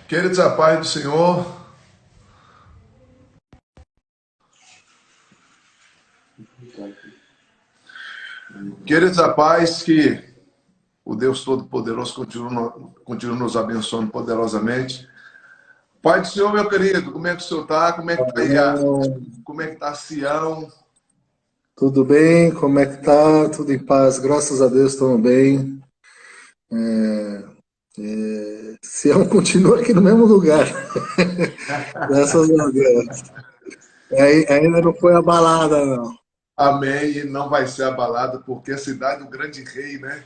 Queridos, a paz do Senhor. Queridos, a paz, que o Deus Todo-Poderoso continue nos abençoando poderosamente. Pai do Senhor, meu querido, como é que o Senhor está? Como é que está aí? Como é que está Sião? Tudo bem? Como é que tá? Tudo em paz, graças a Deus, estamos bem. Sião continua aqui no mesmo lugar, graças a Deus. Ainda não foi abalada, não. Amém. E não vai ser abalado, porque a cidade do grande rei, né?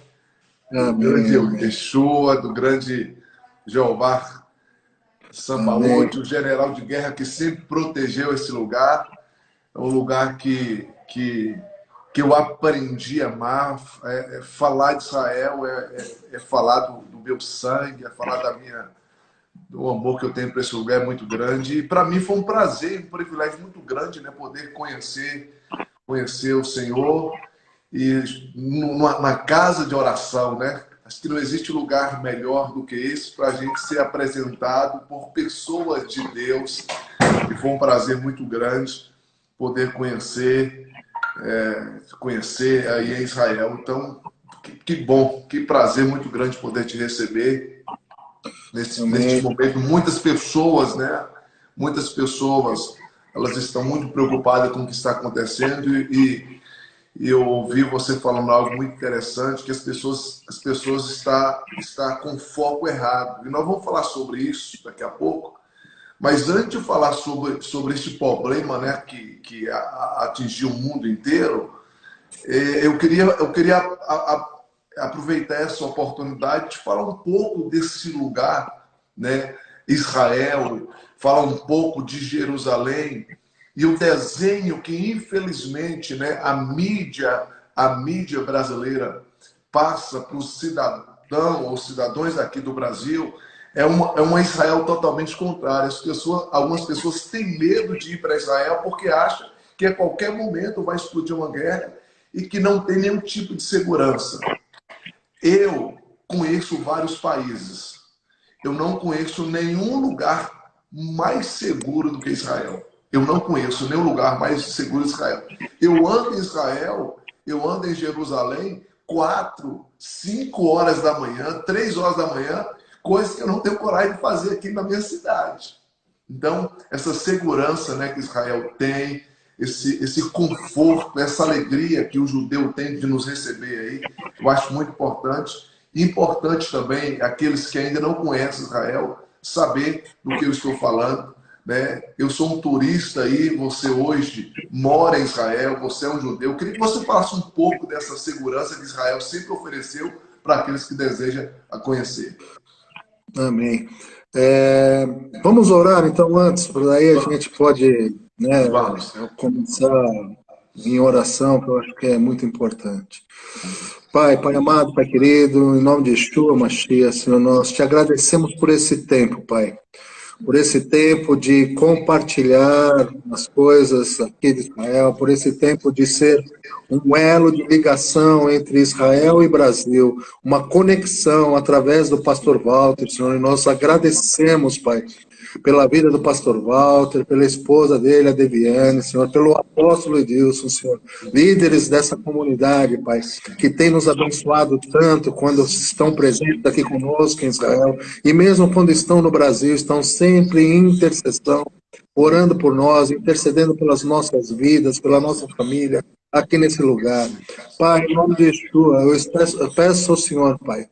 Do grande Amém, amém, Yeshua, do grande Jeová amém, Sabaote, o general de guerra que sempre protegeu esse lugar. É um lugar que eu aprendi a amar. Falar de Israel é falar do meu sangue, é falar do amor que eu tenho para esse lugar, é muito grande. E para mim foi um prazer, um privilégio muito grande, né, poder conhecer o Senhor e numa casa de oração, né? Acho que não existe lugar melhor do que esse para a gente ser apresentado por pessoas de Deus. E foi um prazer muito grande poder conhecer aí em Israel. Então, que bom, que prazer muito grande poder te receber neste amém. momento. Muitas pessoas, né? Muitas pessoas, elas estão muito preocupadas com o que está acontecendo e eu ouvi você falando algo muito interessante, que as pessoas estão com foco errado. E nós vamos falar sobre isso daqui a pouco. Mas antes de falar sobre este problema, né, que atingiu o mundo inteiro, eu queria aproveitar essa oportunidade de falar um pouco desse lugar, né, Israel, falar um pouco de Jerusalém e o desenho que, infelizmente, né, a mídia brasileira passa para os cidadãos ou cidadãos aqui do Brasil é uma Israel totalmente contrária. Algumas pessoas têm medo de ir para Israel porque acham que a qualquer momento vai explodir uma guerra e que não tem nenhum tipo de segurança. Eu conheço vários países. Eu não conheço nenhum lugar mais seguro do que Israel. Eu não conheço nenhum lugar mais seguro que Israel. Eu ando em Israel, eu ando em Jerusalém 4, 5 horas da manhã, 3 horas da manhã, coisas que eu não tenho coragem de fazer aqui na minha cidade. Então, essa segurança, né, que Israel tem, esse conforto, essa alegria que o judeu tem de nos receber aí, eu acho muito importante. E importante também aqueles que ainda não conhecem Israel saber do que eu estou falando, né? Eu sou um turista aí, você hoje mora em Israel, você é um judeu. Eu queria que você falasse um pouco dessa segurança que Israel sempre ofereceu para aqueles que desejam a conhecer. Amém. É, vamos orar então antes, por aí a gente pode, né, Vamos. começar em oração, que eu acho que é muito importante. Pai amado, Pai querido, em nome de Yeshua, Mashiach, Senhor, nós te agradecemos por esse tempo, Pai. Por esse tempo de compartilhar as coisas aqui de Israel, por esse tempo de ser um elo de ligação entre Israel e Brasil, uma conexão através do pastor Walter, Senhor, e nós agradecemos, Pai, pela vida do pastor Walter, pela esposa dele, a Deviane, Senhor, pelo apóstolo Edilson, Senhor, líderes dessa comunidade, Pai, que tem nos abençoado tanto quando estão presentes aqui conosco em Israel, e mesmo quando estão no Brasil, estão sempre em intercessão, orando por nós, intercedendo pelas nossas vidas, pela nossa família, aqui nesse lugar. Pai, em nome de Yeshua, eu peço ao Senhor, Pai,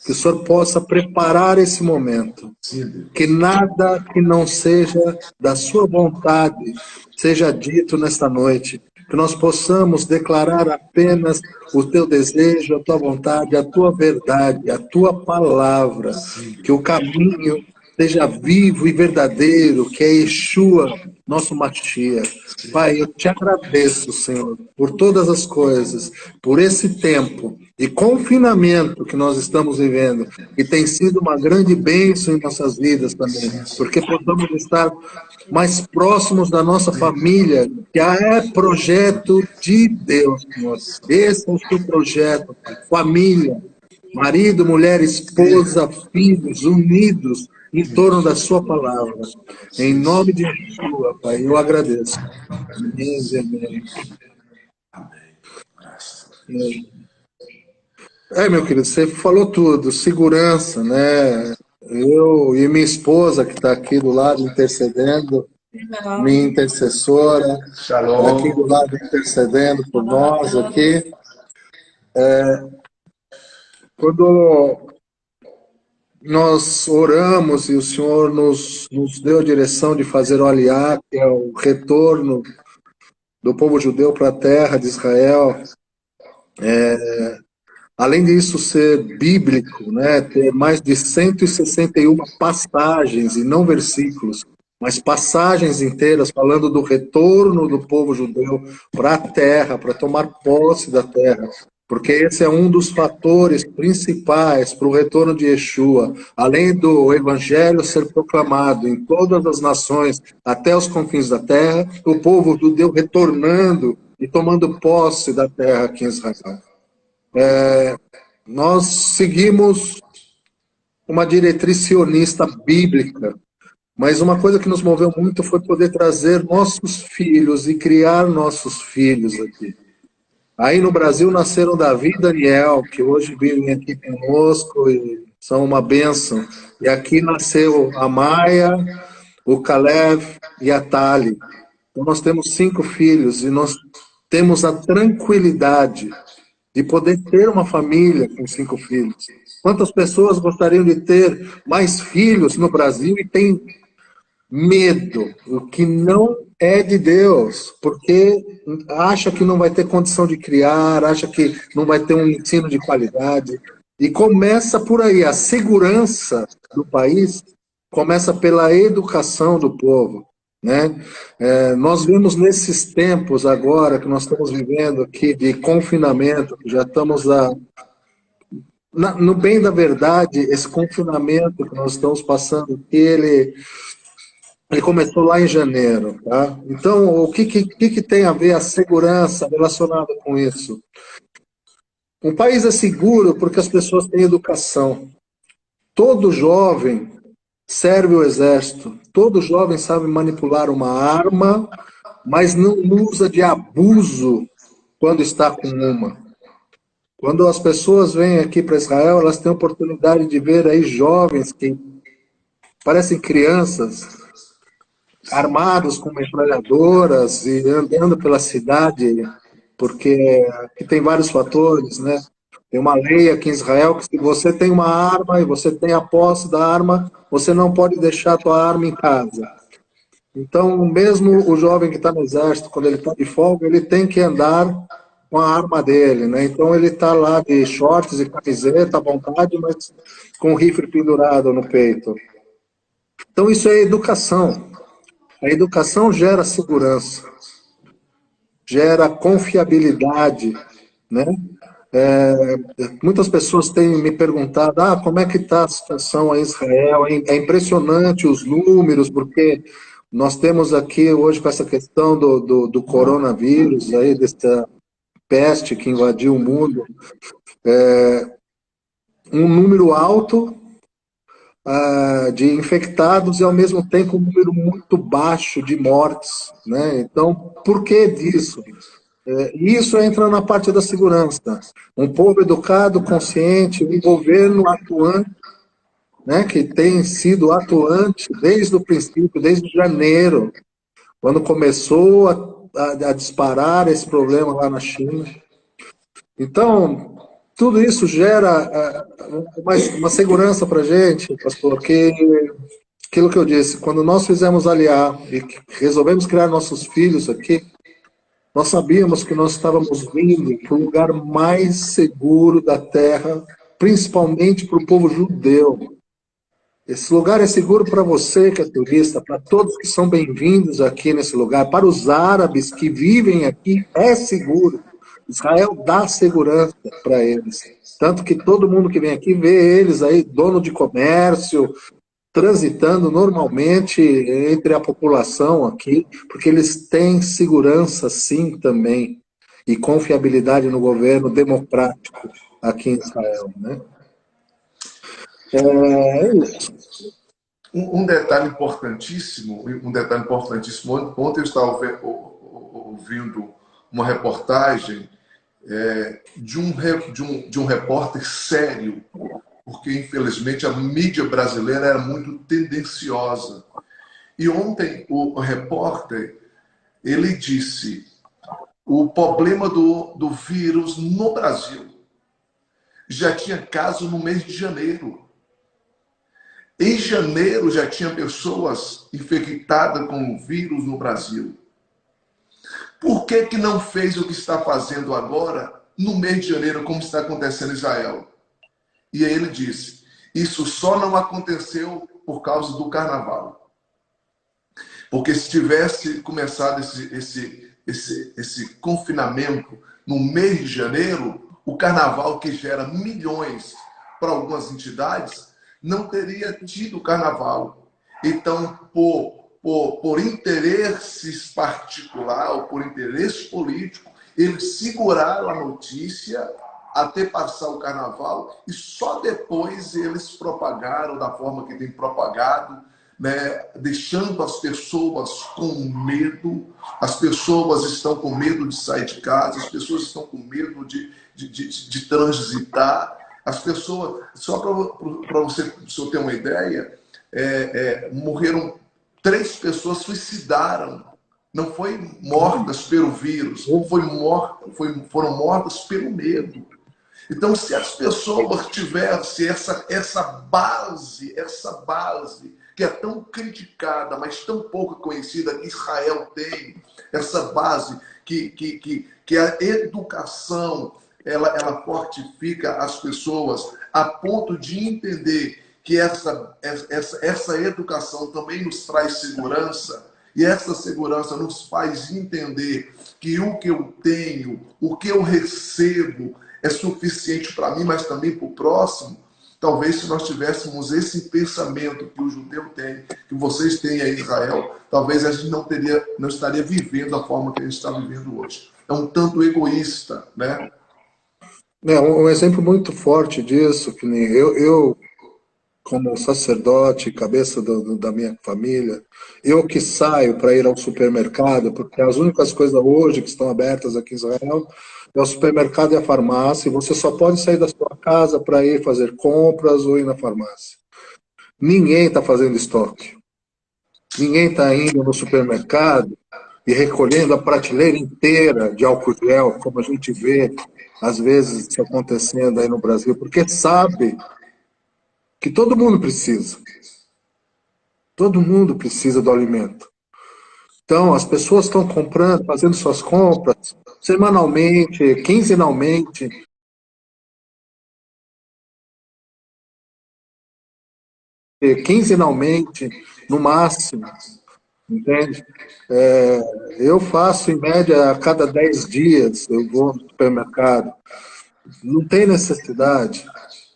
que o Senhor possa preparar esse momento, Sim, Deus. que nada que não seja da sua vontade seja dito nesta noite, que nós possamos declarar apenas o teu desejo, a tua vontade, a tua verdade, a tua palavra, Sim, que o caminho seja vivo e verdadeiro, que é Yeshua, nosso Mashiach. Pai, eu te agradeço, Senhor, por todas as coisas, por esse tempo de confinamento que nós estamos vivendo, que tem sido uma grande bênção em nossas vidas também, porque podemos estar mais próximos da nossa família, que é projeto de Deus, Senhor. Esse é o seu projeto, Pai. Família, marido, mulher, esposa, filhos, unidos em torno da sua palavra. Em nome de Yeshua, Pai, eu agradeço. Amém, amém. Meu querido, você falou tudo, segurança, né? Eu e minha esposa, que está aqui do lado intercedendo, minha intercessora, está aqui do lado intercedendo por nós aqui. Quando nós oramos e o Senhor nos deu a direção de fazer o Aliá, que é o retorno do povo judeu para a terra de Israel, além disso ser bíblico, né, ter mais de 161 passagens, e não versículos, mas passagens inteiras falando do retorno do povo judeu para a terra, para tomar posse da terra, porque esse é um dos fatores principais para o retorno de Yeshua, além do evangelho ser proclamado em todas as nações, até os confins da terra, o povo judeu retornando e tomando posse da terra aqui em Israel. Nós seguimos uma diretriz sionista bíblica, mas uma coisa que nos moveu muito foi poder trazer nossos filhos e criar nossos filhos aqui. Aí no Brasil nasceram Davi e Daniel, que hoje vivem aqui conosco e são uma bênção. E aqui nasceu a Maia, o Caleb e a Tali. Então nós temos 5 filhos e nós temos a tranquilidade de poder ter uma família com 5 filhos. Quantas pessoas gostariam de ter mais filhos no Brasil e têm medo, o que não é de Deus, porque acha que não vai ter condição de criar, acha que não vai ter um ensino de qualidade. E começa por aí, a segurança do país começa pela educação do povo. Né? Nós vemos nesses tempos agora que nós estamos vivendo aqui de confinamento, já estamos no bem da verdade, esse confinamento que nós estamos passando, ele começou lá em janeiro. Tá? Então, o que tem a ver a segurança relacionada com isso? Um país é seguro porque as pessoas têm educação. Todo jovem serve o exército. Todo jovem sabe manipular uma arma, mas não usa de abuso quando está com uma. Quando as pessoas vêm aqui para Israel, elas têm a oportunidade de ver aí jovens que parecem crianças, armados com metralhadoras e andando pela cidade, porque aqui tem vários fatores, né? Tem uma lei aqui em Israel que se você tem uma arma e você tem a posse da arma, você não pode deixar a tua arma em casa. Então, mesmo o jovem que está no exército, quando ele está de folga, ele tem que andar com a arma dele, né? Então ele está lá de shorts e camiseta à vontade, mas com o rifle pendurado no peito. Então isso é educação. A educação gera segurança, gera confiabilidade, né? Muitas pessoas têm me perguntado, como é que está a situação em Israel? É impressionante os números, porque nós temos aqui hoje com essa questão do coronavírus, aí, dessa peste que invadiu o mundo, um número alto de infectados e, ao mesmo tempo, um número muito baixo de mortes. Né? Então, por que disso? Isso entra na parte da segurança. Um povo educado, consciente, um governo atuante, né, que tem sido atuante desde o princípio, desde janeiro, quando começou a disparar esse problema lá na China. Então, tudo isso gera uma segurança para a gente, pastor, que aquilo que eu disse, quando nós fizemos aliar e resolvemos criar nossos filhos aqui, nós sabíamos que nós estávamos vindo para o lugar mais seguro da terra, principalmente para o povo judeu. Esse lugar é seguro para você que é turista, para todos que são bem-vindos aqui nesse lugar, para os árabes que vivem aqui, é seguro. Israel dá segurança para eles. Tanto que todo mundo que vem aqui vê eles aí, dono de comércio, transitando normalmente entre a população aqui, porque eles têm segurança sim também, e confiabilidade no governo democrático aqui em Israel, né? É isso. Um detalhe importantíssimo, ontem eu estava ouvindo uma reportagem de um repórter sério, porque infelizmente a mídia brasileira era muito tendenciosa. E ontem o repórter, ele disse: o problema do vírus no Brasil já tinha caso no mês de janeiro. Em janeiro já tinha pessoas infectadas com o vírus no Brasil. Por que não fez o que está fazendo agora, no mês de janeiro, como está acontecendo em Israel? E aí ele disse: isso só não aconteceu por causa do carnaval. Porque se tivesse começado esse confinamento no mês de janeiro, o carnaval, que gera milhões para algumas entidades, não teria tido carnaval. Então, por interesses particulares, ou por interesse político, eles seguraram a notícia até passar o carnaval e só depois eles propagaram da forma que tem propagado, né, deixando as pessoas com medo. As pessoas estão com medo de sair de casa, as pessoas estão com medo de transitar. As pessoas, só para você ter uma ideia, morreram 3 pessoas, suicidaram. Não foi mortas pelo vírus, foram mortas pelo medo. Então, se as pessoas tivessem essa base que é tão criticada, mas tão pouco conhecida, que Israel tem, essa base que a educação ela fortifica as pessoas a ponto de entender que essa educação também nos traz segurança, e essa segurança nos faz entender que o que eu tenho, o que eu recebo, é suficiente para mim, mas também para o próximo. Talvez se nós tivéssemos esse pensamento que o judeu tem, que vocês têm aí em Israel, talvez a gente não estaria vivendo a forma que a gente está vivendo hoje. É um tanto egoísta, né? Um exemplo muito forte disso, que nem eu como sacerdote, cabeça da minha família, eu que saio para ir ao supermercado, porque as únicas coisas hoje que estão abertas aqui em Israel é o supermercado e a farmácia, e você só pode sair da sua casa para ir fazer compras ou ir na farmácia. Ninguém está fazendo estoque. Ninguém está indo no supermercado e recolhendo a prateleira inteira de álcool gel, como a gente vê, às vezes, isso acontecendo aí no Brasil, porque sabe que todo mundo precisa. Todo mundo precisa do alimento. Então, as pessoas estão comprando, fazendo suas compras semanalmente, quinzenalmente. Quinzenalmente, no máximo. Entende? Eu faço, em média, a cada 10 dias, eu vou no supermercado. Não tem necessidade.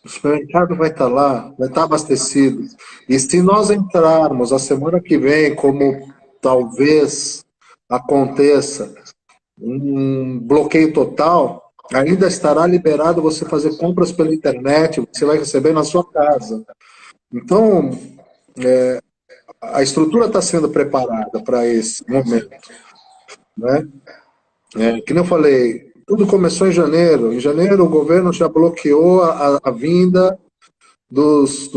O supermercado vai estar lá, vai estar abastecido. E se nós entrarmos a semana que vem, como talvez aconteça, um bloqueio total, ainda estará liberado você fazer compras pela internet, você vai receber na sua casa. Então, a estrutura está sendo preparada para esse momento, né? Que nem eu falei, tudo começou em janeiro. Em janeiro, o governo já bloqueou a vinda dos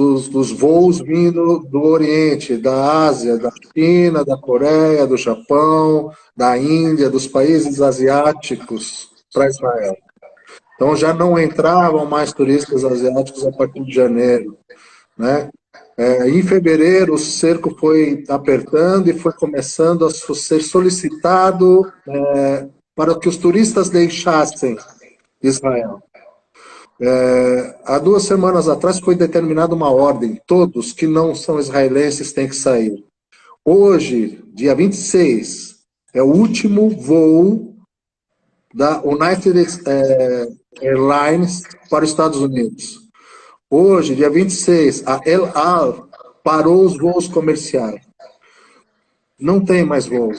voos vindo do Oriente, da Ásia, da China, da Coreia, do Japão, da Índia, dos países asiáticos para Israel. Então já não entravam mais turistas asiáticos a partir de janeiro, né? Em fevereiro, o cerco foi apertando e foi começando a ser solicitado para que os turistas deixassem Israel. Há 2 semanas atrás foi determinada uma ordem: todos que não são israelenses têm que sair. Hoje, dia 26, é o último voo da United Airlines para os Estados Unidos. Hoje, dia 26, a El Al parou os voos comerciais. Não tem mais voo.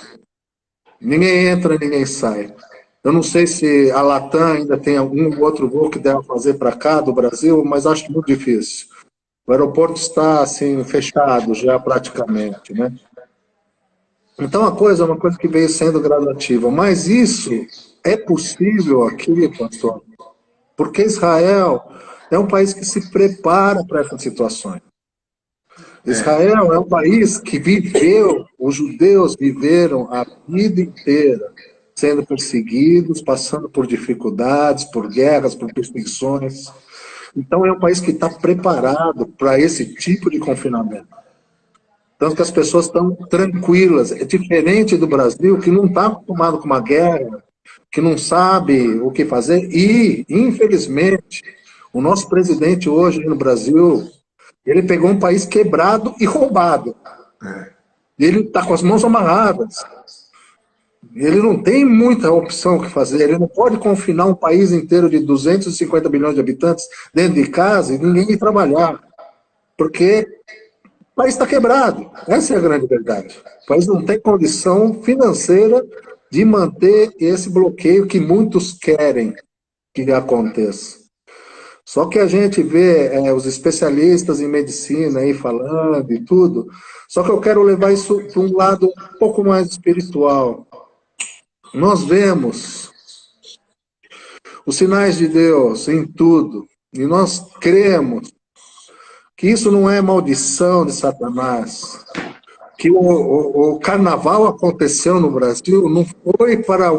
Ninguém entra, ninguém sai. Eu não sei se a Latam ainda tem algum outro voo que deve fazer para cá, do Brasil, mas acho muito difícil. O aeroporto está assim fechado já praticamente, né? Então a coisa é uma coisa que veio sendo gradativa, mas isso é possível aqui, pastor, porque Israel é um país que se prepara para essas situações. Israel é um país que viveu, os judeus viveram a vida inteira sendo perseguidos, passando por dificuldades, por guerras, por perseguições. Então é um país que está preparado para esse tipo de confinamento. Tanto que as pessoas estão tranquilas. É diferente do Brasil, que não está acostumado com uma guerra, que não sabe o que fazer. E, infelizmente, o nosso presidente hoje no Brasil, ele pegou um país quebrado e roubado. Ele está com as mãos amarradas. Ele não tem muita opção o que fazer. Ele não pode confinar um país inteiro de 250 milhões de habitantes dentro de casa e ninguém ir trabalhar. Porque o país está quebrado. Essa é a grande verdade. O país não tem condição financeira de manter esse bloqueio que muitos querem que aconteça. Só que a gente vê os especialistas em medicina aí falando e tudo, só que eu quero levar isso para um lado um pouco mais espiritual. Nós vemos os sinais de Deus em tudo, e nós cremos que isso não é maldição de Satanás, que o carnaval aconteceu no Brasil não foi para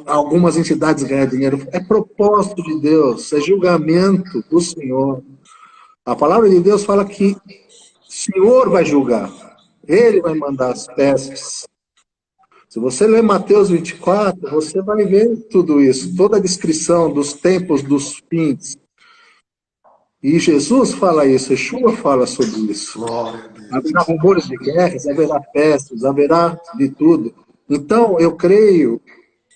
algumas entidades ganhar dinheiro, é propósito de Deus, é julgamento do Senhor. A palavra de Deus fala que o Senhor vai julgar, Ele vai mandar as pestes. Se você ler Mateus 24, você vai ver tudo isso, toda a descrição dos tempos, dos fins. E Jesus fala isso, Yeshua fala sobre isso. Haverá rumores de guerras, haverá pestes, haverá de tudo. Então, eu creio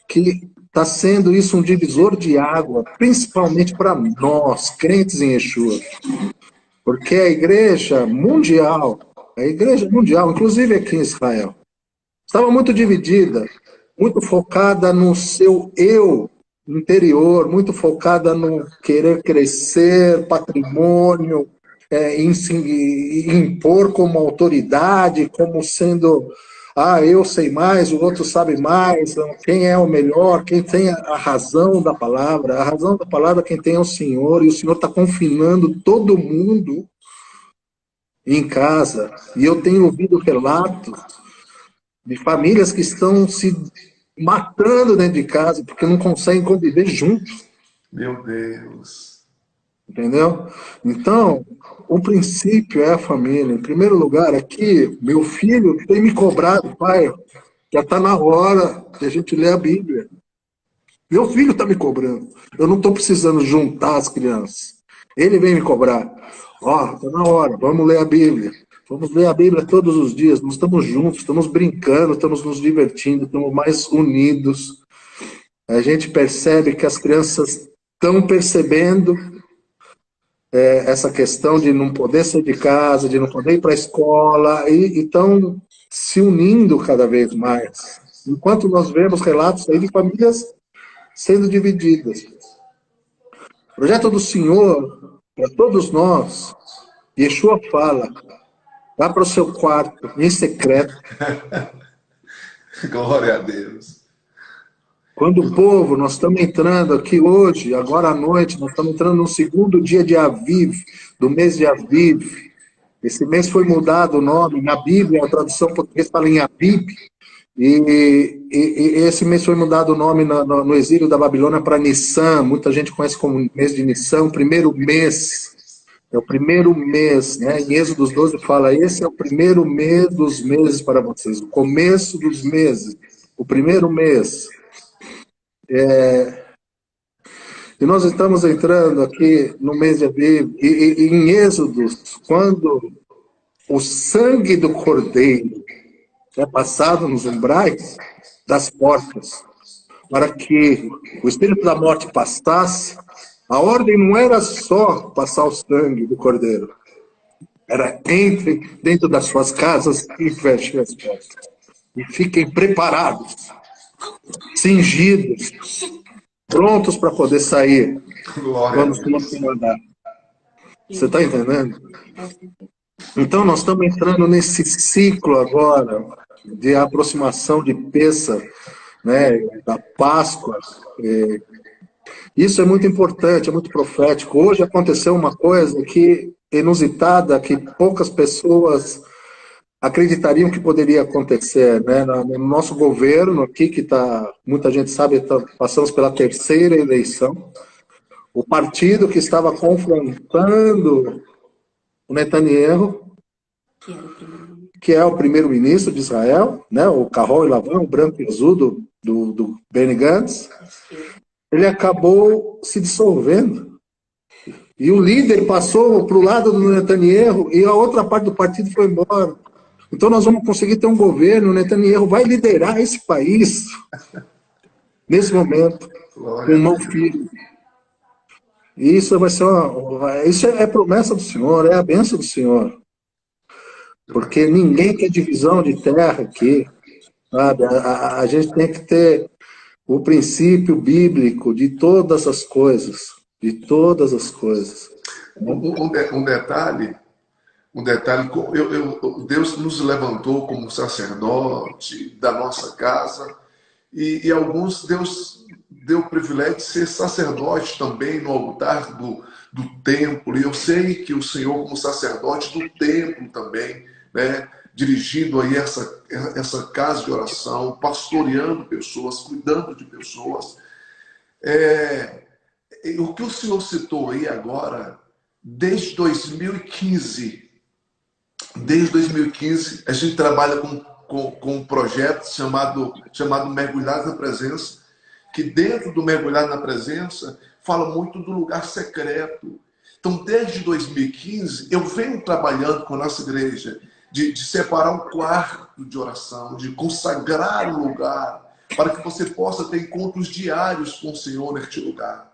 que está sendo isso um divisor de água, principalmente para nós, crentes em Yeshua. Porque a igreja mundial, inclusive aqui em Israel, estava muito dividida, muito focada no seu eu interior, muito focada no querer crescer, patrimônio, em se impor como autoridade, como sendo, eu sei mais, o outro sabe mais, quem é o melhor, quem tem a razão da palavra. A razão da palavra quem tem é o Senhor, e o Senhor está confinando todo mundo em casa. E eu tenho ouvido relatos de famílias que estão se matando dentro de casa porque não conseguem conviver juntos. Meu Deus. Entendeu? Então, o princípio é a família. Em primeiro lugar, aqui, meu filho tem me cobrado, pai, já está na hora de a gente ler a Bíblia. Meu filho está me cobrando. Eu não estou precisando juntar as crianças. Ele vem me cobrar. Está na hora, vamos ler a Bíblia. Vamos ler a Bíblia todos os dias. Nós estamos juntos, estamos brincando, estamos nos divertindo, estamos mais unidos. A gente percebe que as crianças estão percebendo essa questão de não poder sair de casa, de não poder ir para a escola, e estão se unindo cada vez mais. Enquanto nós vemos relatos aí de famílias sendo divididas. O projeto do Senhor, para todos nós, Yeshua fala, vá para o seu quarto, em secreto. Glória a Deus. Quando o povo, nós estamos entrando aqui hoje, agora à noite, nós estamos entrando no segundo dia de Aviv, do mês de Aviv. Esse mês foi mudado o nome, na Bíblia, a tradução portuguesa fala em Aviv, e esse mês foi mudado o nome no exílio da Babilônia para Nissan, muita gente conhece como mês de Nissan, o primeiro mês. É o primeiro mês, né? Em Êxodo 12 fala, esse é o primeiro mês dos meses para vocês, o começo dos meses, o primeiro mês. E nós estamos entrando aqui no mês de Aviv, e em Êxodo, quando o sangue do cordeiro é passado nos umbrais das portas, para que o espírito da morte passasse, a ordem não era só passar o sangue do cordeiro, era entrem dentro das suas casas e fechem as portas. E fiquem preparados, cingidos, prontos para poder sair quando o Senhor mandar. Você está entendendo? Então, nós estamos entrando nesse ciclo agora de aproximação de Pêssar, né, da Páscoa. Isso é muito importante, é muito profético. Hoje aconteceu uma coisa que inusitada, que poucas pessoas acreditariam que poderia acontecer, né? No nosso governo aqui, que está, muita gente sabe, passamos pela terceira eleição. O partido que estava confrontando o Netanyahu, que é o primeiro-ministro de Israel, né? O Carol e Lavão, o branco e azul do Benny Gantz, ele acabou se dissolvendo. E o líder passou para o lado do Netanyahu e a outra parte do partido foi embora. Então nós vamos conseguir ter um governo, o Netanyahu vai liderar esse país nesse momento, com mão firme. E isso vai ser isso é promessa do Senhor, é a bênção do Senhor. Porque ninguém quer divisão de terra aqui, sabe? A gente tem que ter o princípio bíblico de todas as coisas, de todas as coisas. Um detalhe, Deus nos levantou como sacerdote da nossa casa e alguns Deus deu o privilégio de ser sacerdote também no altar do templo. E eu sei que o Senhor, como sacerdote do templo também, né, dirigindo aí essa casa de oração, pastoreando pessoas, cuidando de pessoas. O que o Senhor citou aí agora, desde 2015, a gente trabalha com um projeto chamado Mergulhar na Presença, que dentro do Mergulhar na Presença fala muito do lugar secreto. Então, desde 2015, eu venho trabalhando com a nossa igreja de separar um quarto de oração, de consagrar um lugar, para que você possa ter encontros diários com o Senhor neste lugar.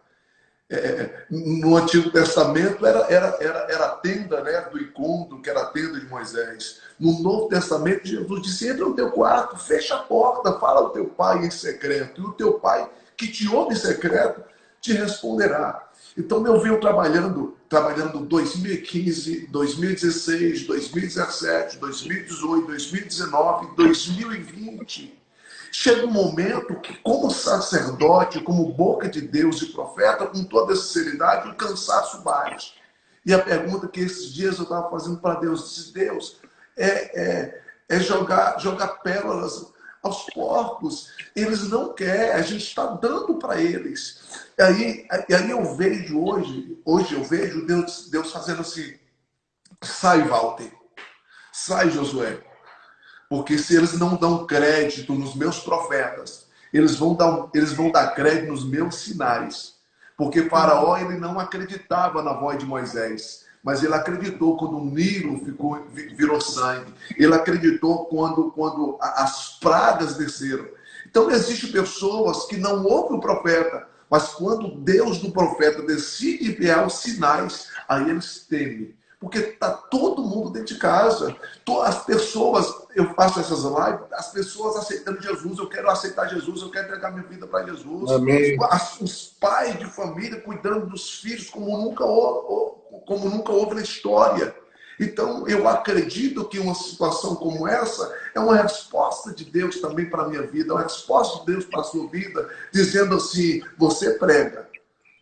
No Antigo Testamento era a tenda, né, do encontro, que era a tenda de Moisés. No Novo Testamento, Jesus disse: entra no teu quarto, fecha a porta, fala ao teu pai em secreto, e o teu pai que te ouve em secreto te responderá. Então eu venho trabalhando 2015, 2016, 2017, 2018, 2019, 2020. Chega um momento que, como sacerdote, como boca de Deus e profeta, com toda a sinceridade, o cansaço bate. E a pergunta que esses dias eu estava fazendo para Deus, disse: Deus, jogar pérolas aos porcos. Eles não querem, a gente está dando para eles. E aí eu vejo hoje eu vejo Deus fazendo assim: sai, Walter, sai, Josué. Porque se eles não dão crédito nos meus profetas, eles vão dar crédito nos meus sinais. Porque Faraó, ele não acreditava na voz de Moisés, mas ele acreditou quando o Nilo virou sangue. Ele acreditou quando as pragas desceram. Então existem pessoas que não ouvem o profeta, mas quando Deus do profeta decide enviar os sinais, aí eles temem. Porque está todo mundo dentro de casa. As pessoas, eu faço essas lives, as pessoas aceitando Jesus. Eu quero aceitar Jesus, eu quero entregar minha vida para Jesus. Amém. Os pais de família cuidando dos filhos como nunca houve na história. Então, eu acredito que uma situação como essa é uma resposta de Deus também para a minha vida, uma resposta de Deus para a sua vida, dizendo assim: você prega,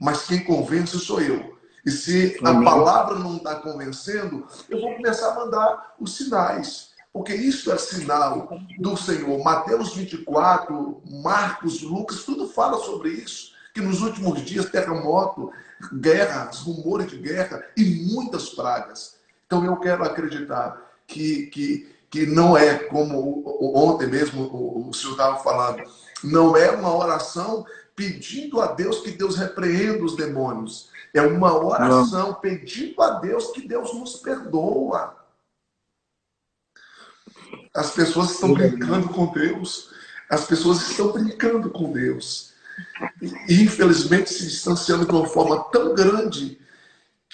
mas quem convence sou eu. E se a palavra não está convencendo, eu vou começar a mandar os sinais. Porque isso é sinal do Senhor. Mateus 24, Marcos, Lucas, tudo fala sobre isso. Que nos últimos dias, terremoto, guerras, rumores de guerra e muitas pragas. Então eu quero acreditar que não é como ontem mesmo o senhor estava falando. Não é uma oração pedindo a Deus que Deus repreenda os demônios. É uma oração pedindo a Deus que Deus nos perdoa. As pessoas estão brincando com Deus. As pessoas estão brincando com Deus. E infelizmente se distanciando de uma forma tão grande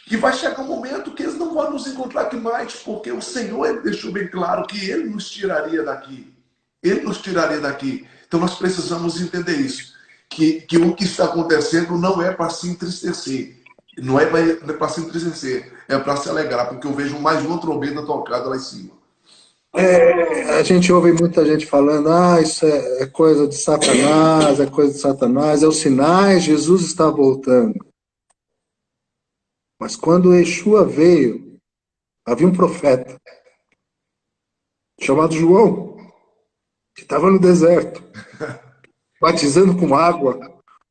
que vai chegar um momento que eles não vão nos encontrar aqui mais, porque o Senhor, ele deixou bem claro que Ele nos tiraria daqui. Ele nos tiraria daqui. Então nós precisamos entender isso. Que o que está acontecendo não é para se entristecer. Não é para se entristecer, é para se alegrar, porque eu vejo mais uma trombeta tocada lá em cima. A gente ouve muita gente falando, isso é coisa de Satanás, é coisa de Satanás, é os sinais, Jesus está voltando. Mas quando Yeshua veio, havia um profeta chamado João, que estava no deserto, batizando com água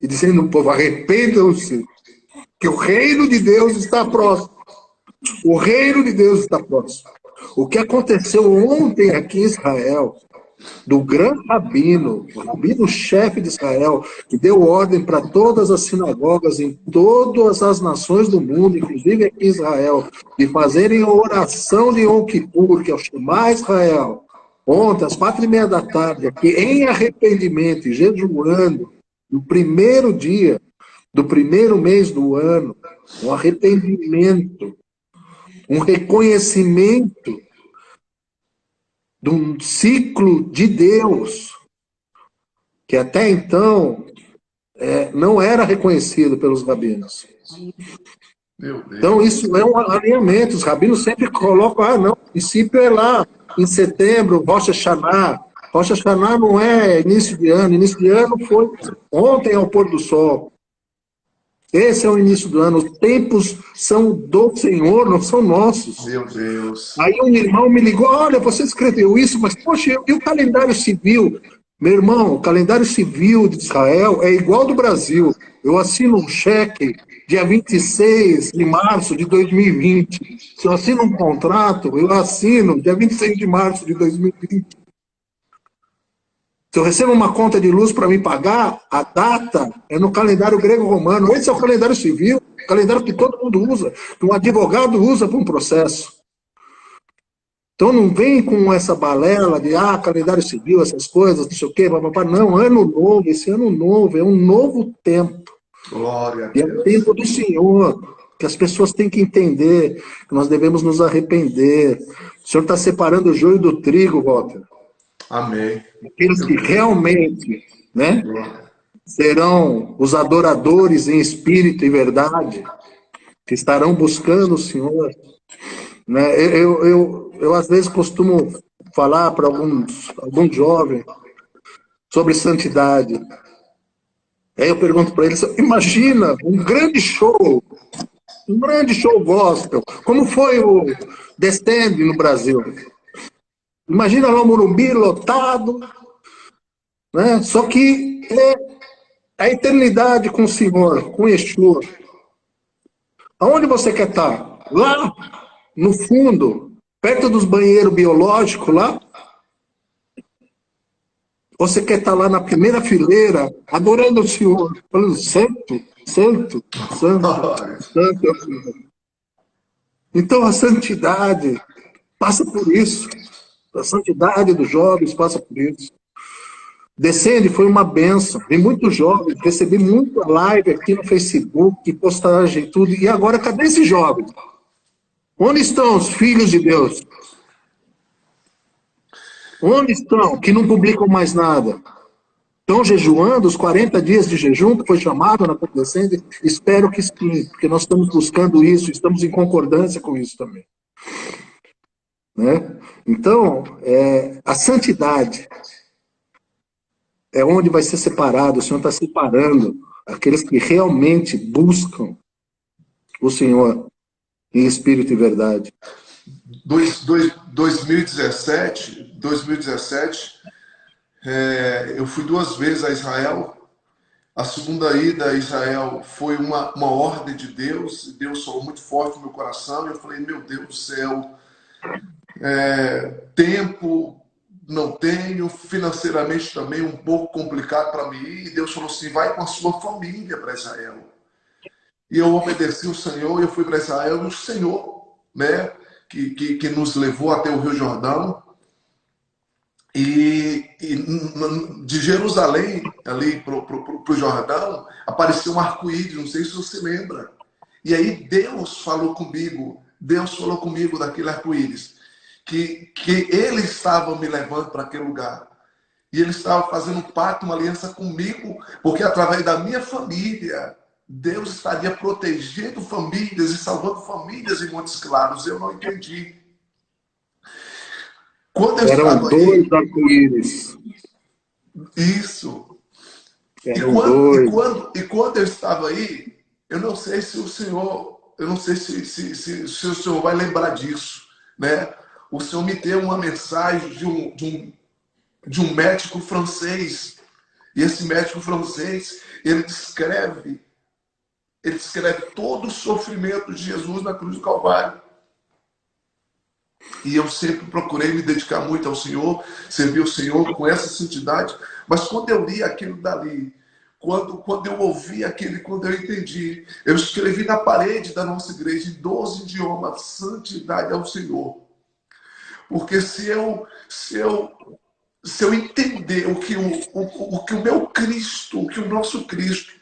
e dizendo ao povo, arrependam-se, que o reino de Deus está próximo. O reino de Deus está próximo. O que aconteceu ontem aqui em Israel, do grande rabino, o rabino-chefe de Israel, que deu ordem para todas as sinagogas em todas as nações do mundo, inclusive aqui em Israel, de fazerem a oração de Yom Kippur, que é o Shema Israel, ontem, às 4:30 da tarde, aqui em arrependimento e jejuando, no primeiro dia do primeiro mês do ano, um arrependimento, um reconhecimento de um ciclo de Deus, que até então não era reconhecido pelos rabinos. Então, isso é um alinhamento. Os rabinos sempre colocam, não, o princípio é lá, em setembro, Rosh Hashanah. Rosh Hashanah não é início de ano foi ontem ao pôr do sol. Esse é o início do ano. Os tempos são do Senhor, não são nossos. Meu Deus. Aí um irmão me ligou, olha, você escreveu isso, mas, poxa, e o calendário civil? Meu irmão, o calendário civil de Israel é igual ao do Brasil. Eu assino um cheque dia 26 de março de 2020. Se eu assino um contrato, eu assino dia 26 de março de 2020. Se eu recebo uma conta de luz para me pagar, a data é no calendário grego-romano. Esse é o calendário civil, o calendário que todo mundo usa, que um advogado usa para um processo. Então não vem com essa balela de calendário civil, essas coisas, não sei o quê, papapá. Não, ano novo, esse ano novo, é um novo tempo. Glória a Deus. E é o tempo do Senhor, que as pessoas têm que entender, que nós devemos nos arrepender. O Senhor está separando o joio do trigo, Walter. Amém. Aqueles que realmente, né, serão os adoradores em espírito e verdade, que estarão buscando o Senhor. Né? Eu às vezes costumo falar para alguns jovens sobre santidade. Aí eu pergunto para eles, imagina um grande show gospel, como foi o The Stand no Brasil. Imagina lá o Morumbi lotado, né? Só que é a eternidade com o Senhor, com Yeshua. Aonde você quer estar? Lá, no fundo, perto dos banheiros biológicos lá? Ou você quer estar lá na primeira fileira, adorando o Senhor, falando, santo, santo, santo, santo é o Senhor. Então a santidade passa por isso. A santidade dos jovens passa por isso. Descende foi uma benção. Tem muitos jovens, recebi muita live aqui no Facebook, postagem e tudo. E agora, cadê esses jovens? Onde estão os filhos de Deus? Onde estão? Que não publicam mais nada. Estão jejuando os 40 dias de jejum que foi chamado na Descende? Espero que sim, porque nós estamos buscando isso, estamos em concordância com isso também. Né? Então, a santidade é onde vai ser separado, o Senhor está separando aqueles que realmente buscam o Senhor em espírito e verdade. 2017, eu fui 2 vezes a Israel. A segunda ida a Israel foi uma ordem de Deus. Deus falou muito forte no meu coração. E eu falei, meu Deus do céu, tempo não tenho, financeiramente também um pouco complicado para mim ir. E Deus falou assim, vai com a sua família para Israel. E eu obedeci o Senhor, eu fui para Israel, e o Senhor, né, que nos levou até o Rio Jordão. E de Jerusalém, ali para o Jordão, apareceu um arco-íris, não sei se você lembra. E aí Deus falou comigo daquele arco-íris, que ele estava me levando para aquele lugar. E ele estava fazendo um pacto, uma aliança comigo, porque através da minha família, Deus estaria protegendo famílias e salvando famílias em Montes Claros. Eu não entendi. Quando eu Eram estava dois aí, arco-íris. isso. Eram dois. E quando eu estava aí, eu não sei se o senhor, eu não sei se o senhor vai lembrar disso, né? O senhor me deu uma mensagem de um médico francês. E esse médico francês, ele descreve todo o sofrimento de Jesus na cruz do Calvário. E eu sempre procurei me dedicar muito ao Senhor, servir o Senhor com essa santidade. Mas quando eu li aquilo dali, quando eu ouvi aquilo, quando eu entendi, eu escrevi na parede da nossa igreja, em 12 idiomas, santidade ao Senhor. Porque se eu entender o que o meu Cristo, o que o nosso Cristo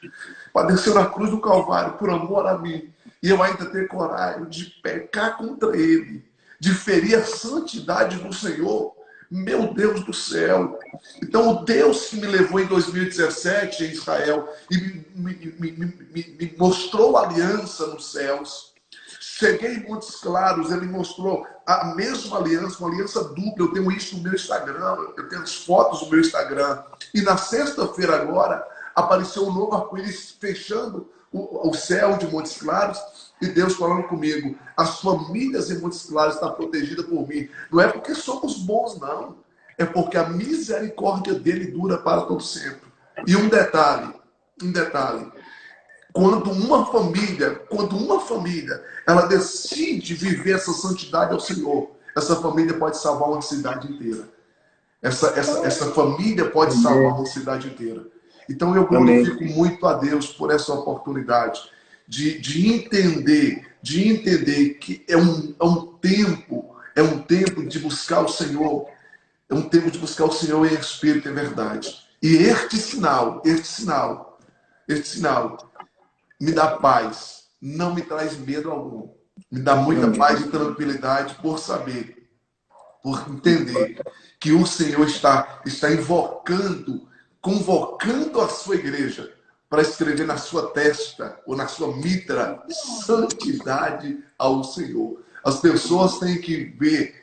padeceu na cruz do Calvário por amor a mim, e eu ainda ter coragem de pecar contra Ele, de ferir a santidade do Senhor, meu Deus do céu. Então, o Deus que me levou em 2017 em Israel e me mostrou a aliança nos céus. Cheguei em Montes Claros, ele mostrou a mesma aliança, uma aliança dupla. Eu tenho isso no meu Instagram, eu tenho as fotos no meu Instagram. E na sexta-feira agora, apareceu um novo arco-íris fechando o céu de Montes Claros e Deus falando comigo. As famílias em Montes Claros estão protegidas por mim. Não é porque somos bons, não. É porque a misericórdia dele dura para todo sempre. E um detalhe. Quando uma família, ela decide viver essa santidade ao Senhor, essa família pode salvar uma cidade inteira. Essa família pode salvar Amém. uma cidade inteira. Então eu Amém. glorifico muito a Deus por essa oportunidade de entender que é um tempo de buscar o Senhor, é um tempo de buscar o Senhor em espírito e verdade. E este sinal me dá paz, não me traz medo algum. Me dá muita Amém. paz e tranquilidade por saber, por entender que o Senhor está convocando a sua igreja para escrever na sua testa ou na sua mitra santidade ao Senhor. As pessoas têm que ver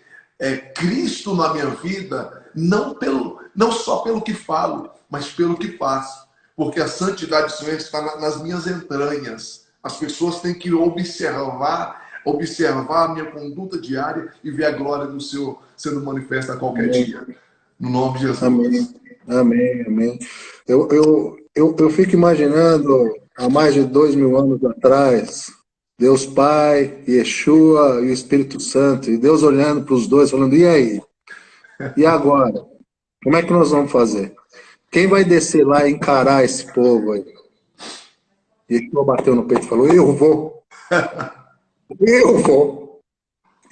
Cristo na minha vida, não só pelo que falo, mas pelo que faço. Porque a santidade do Senhor está nas minhas entranhas. As pessoas têm que observar a minha conduta diária e ver a glória do Senhor sendo manifesta a qualquer Amém. dia. No nome de Amém. Jesus. Amém. Amém. Eu fico imaginando, há mais de 2000 anos atrás, Deus Pai, Yeshua e o Espírito Santo, e Deus olhando para os dois, falando, e aí? E agora? Como é que nós vamos fazer? Quem vai descer lá e encarar esse povo aí? Yeshua bateu no peito e falou, eu vou. Eu vou.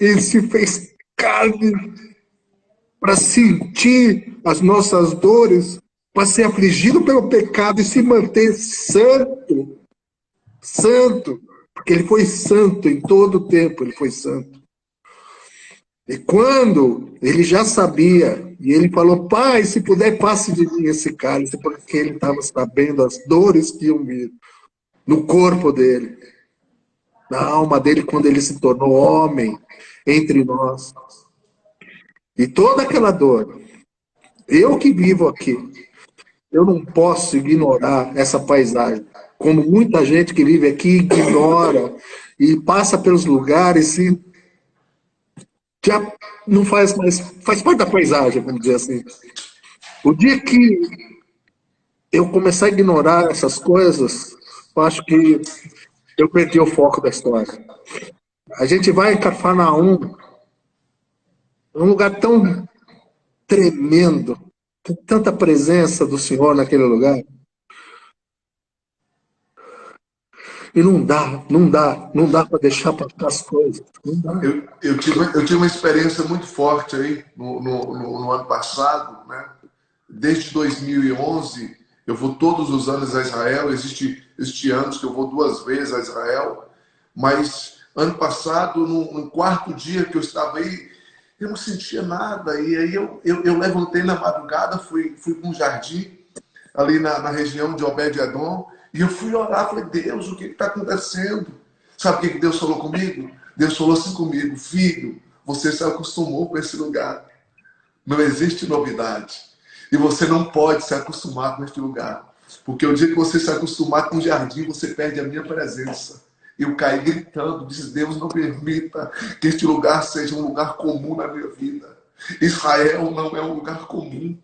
Ele se fez carne para sentir as nossas dores, para ser afligido pelo pecado e se manter santo. Santo. Porque ele foi santo em todo o tempo, ele foi santo. E quando ele já sabia, e ele falou, Pai, se puder, passe de mim esse cálice, porque ele estava sabendo as dores que iam vir no corpo dele, na alma dele, quando ele se tornou homem entre nós. E toda aquela dor, eu que vivo aqui, eu não posso ignorar essa paisagem. Como muita gente que vive aqui ignora e passa pelos lugares e já não faz mais, faz parte da paisagem, vamos dizer assim. O dia que eu começar a ignorar essas coisas, eu acho que eu perdi o foco da história. A gente vai em Cafarnaum, um lugar tão tremendo, tem tanta presença do Senhor naquele lugar. E não dá para deixar passar as coisas. Não dá. Eu tive uma experiência muito forte aí no ano passado, né? Desde 2011, eu vou todos os anos a Israel. Existe anos que eu vou 2 vezes a Israel. Mas ano passado, no quarto dia que eu estava aí, eu não sentia nada. E aí eu levantei na madrugada, fui para um jardim ali na região de Obed-Edom, E eu fui orar, falei, Deus, o que está acontecendo? Sabe o que Deus falou comigo? Deus falou assim comigo, filho, você se acostumou com esse lugar. Não existe novidade. E você não pode se acostumar com este lugar. Porque o dia que você se acostumar com o jardim, você perde a minha presença. Eu caí gritando, disse, Deus, não permita que este lugar seja um lugar comum na minha vida. Israel não é um lugar comum.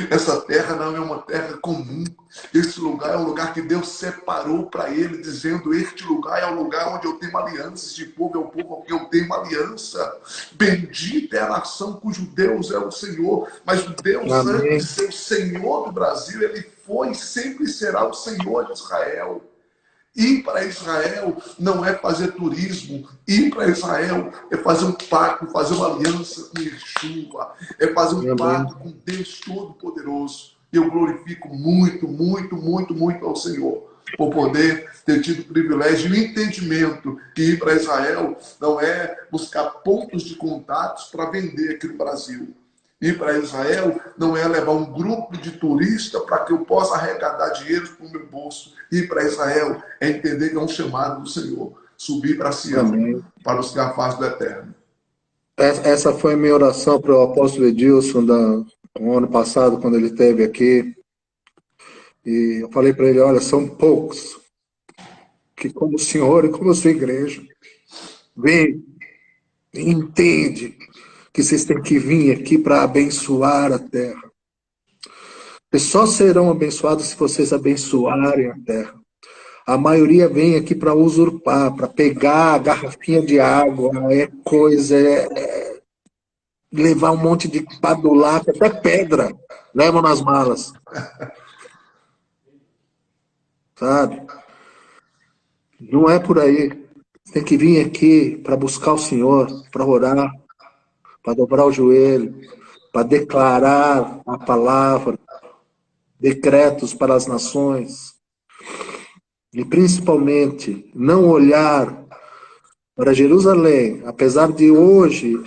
Essa terra não é uma terra comum. Este lugar é um lugar que Deus separou para ele, dizendo, este lugar é o lugar onde eu tenho aliança. Este povo é o povo com quem eu tenho aliança. Bendita é a nação cujo Deus é o Senhor. Mas o Deus, antes de ser o Senhor do Brasil, ele foi e sempre será o Senhor de Israel. Ir para Israel não é fazer turismo. Ir para Israel é fazer um pacto, fazer uma aliança com Yeshua. É fazer um pacto com Deus Todo-Poderoso. Eu glorifico muito, muito, muito, muito ao Senhor por poder ter tido o privilégio e o entendimento que ir para Israel não é buscar pontos de contatos para vender aqui no Brasil. Ir para Israel não é levar um grupo de turistas para que eu possa arrecadar dinheiro para o meu bolso. Ir para Israel é entender que é um chamado do Senhor. Subir para Sião, para buscar a face do Eterno. Essa foi a minha oração para o apóstolo Edilson no ano passado, quando ele esteve aqui. E eu falei para ele, olha, são poucos que, como o senhor e como a sua igreja, vem e entende que vocês têm que vir aqui para abençoar a terra. E só serão abençoados se vocês abençoarem a terra. A maioria vem aqui para usurpar, para pegar a garrafinha de água, levar um monte de padulaca, até pedra, levam nas malas. Sabe? Não é por aí. Tem que vir aqui para buscar o Senhor, para orar, para dobrar o joelho, para declarar a palavra, decretos para as nações. E principalmente, não olhar para Jerusalém, apesar de hoje,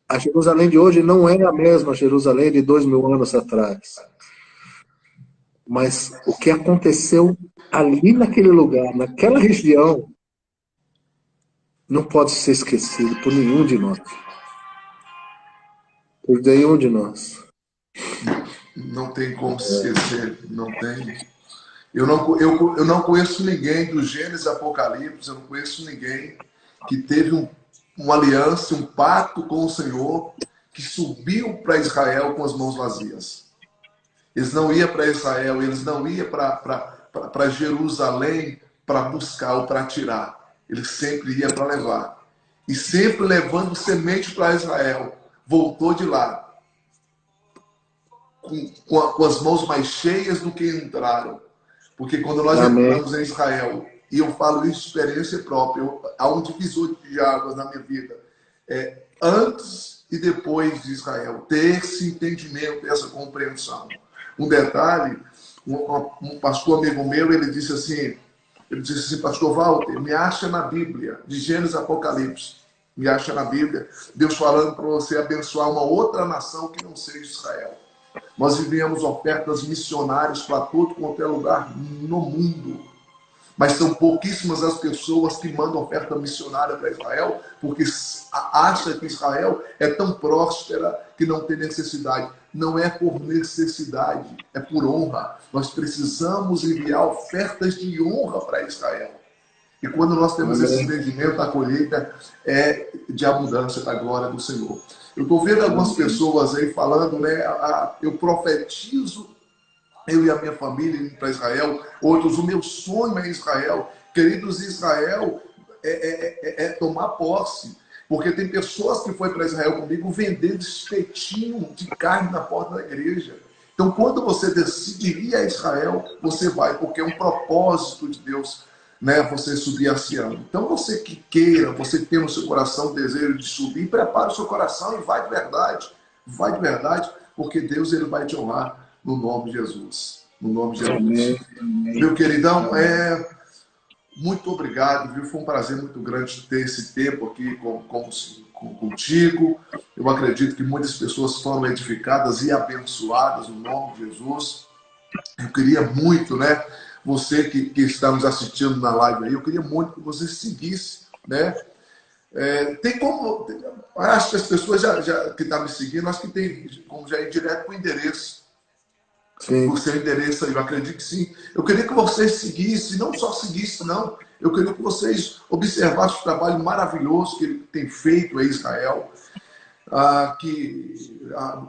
a Jerusalém de hoje não é a mesma Jerusalém de 2000 anos atrás. Mas o que aconteceu ali naquele lugar, naquela região, não pode ser esquecido por nenhum de nós. Por nenhum de nós. Não tem como se esquecer, não tem. Eu não conheço ninguém do Gênesis Apocalipse, eu não conheço ninguém que teve uma aliança, um pacto com o Senhor, que subiu para Israel com as mãos vazias. Eles não iam para Israel, eles não iam para Jerusalém para buscar ou para tirar. Eles sempre iam para levar. E sempre levando semente para Israel. Voltou de lá com as mãos mais cheias do que entraram. Porque quando nós entramos em Israel, e eu falo isso de experiência própria, há um divisor de águas na minha vida. Antes e depois de Israel, ter esse entendimento, essa compreensão. Um detalhe, um pastor amigo meu, ele disse assim, pastor Walter, me acha na Bíblia, de Gênesis Apocalipse, me acha na Bíblia, Deus falando para você abençoar uma outra nação que não seja Israel. Nós enviamos ofertas missionárias para todo quanto é lugar no mundo. Mas são pouquíssimas as pessoas que mandam oferta missionária para Israel, porque acham que Israel é tão próspera que não tem necessidade. Não é por necessidade, é por honra. Nós precisamos enviar ofertas de honra para Israel. E quando nós temos esse entendimento, a colheita é de abundância da glória do Senhor. Eu estou vendo algumas pessoas aí falando, né? Eu profetizo, eu e a minha família indo para Israel. Outros, o meu sonho é Israel. Queridos, Israel é tomar posse. Porque tem pessoas que foram para Israel comigo vendendo espetinho de carne na porta da igreja. Então, quando você decide ir a Israel, você vai, porque é um propósito de Deus, né, você subir a Sião. Então, você que queira, você que tem no seu coração o desejo de subir, prepare o seu coração e vai de verdade, porque Deus ele vai te honrar no nome de Jesus. No nome de Jesus. Amém. Meu queridão, muito obrigado, viu? Foi um prazer muito grande ter esse tempo aqui contigo. Eu acredito que muitas pessoas foram edificadas e abençoadas no nome de Jesus. Eu queria muito, né, você que está nos assistindo na live aí, eu queria muito que você seguisse, né? Tem como... Acho que as pessoas que estão me seguindo, acho que tem como já ir direto para o endereço. Sim. O seu endereço aí, eu acredito que sim. Eu queria que vocês seguissem, não só seguissem, não. Eu queria que vocês observassem o trabalho maravilhoso que ele tem feito em Israel,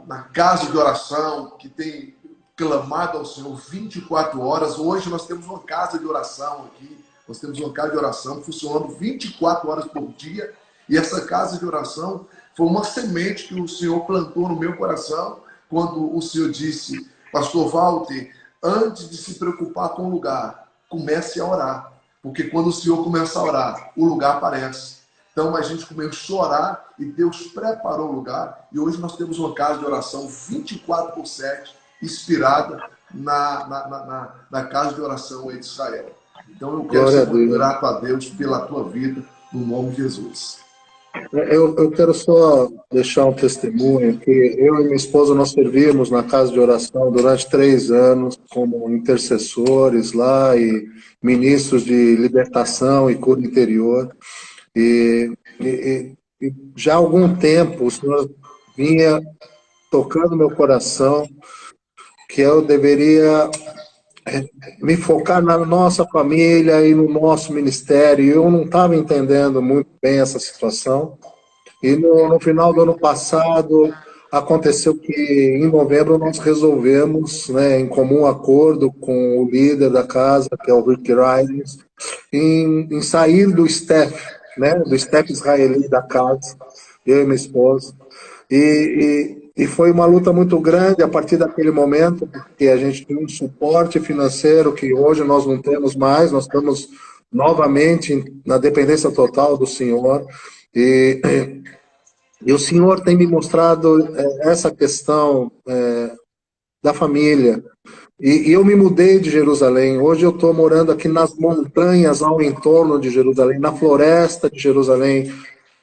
na casa de oração, que tem clamado ao Senhor 24 horas. Hoje nós temos uma casa de oração aqui. Nós temos uma casa de oração funcionando 24 horas por dia. E essa casa de oração foi uma semente que o Senhor plantou no meu coração quando o Senhor disse: Pastor Walter, antes de se preocupar com o lugar, comece a orar. Porque quando o Senhor começa a orar, o lugar aparece. Então a gente começou a orar e Deus preparou o lugar. E hoje nós temos uma casa de oração 24/7, inspirada na casa de oração em Israel. Então eu quero ser muito grato a Deus pela tua vida, no nome de Jesus. Eu quero só deixar um testemunho que eu e minha esposa nós servimos na casa de oração durante 3 anos como intercessores lá e ministros de libertação e cura interior. E já há algum tempo o Senhor vinha tocando meu coração que eu deveria me focar na nossa família e no nosso ministério. Eu não estava entendendo muito bem essa situação. E no final do ano passado, aconteceu que em novembro nós resolvemos, né, em comum acordo com o líder da casa, que é o Rick Rides, em sair do staff, né, do staff israelita da casa, eu e minha esposa. E foi uma luta muito grande a partir daquele momento, porque a gente tinha um suporte financeiro que hoje nós não temos mais, nós estamos novamente na dependência total do Senhor. E o Senhor tem me mostrado essa questão da família. E eu me mudei de Jerusalém. Hoje eu estou morando aqui nas montanhas ao entorno de Jerusalém, na floresta de Jerusalém,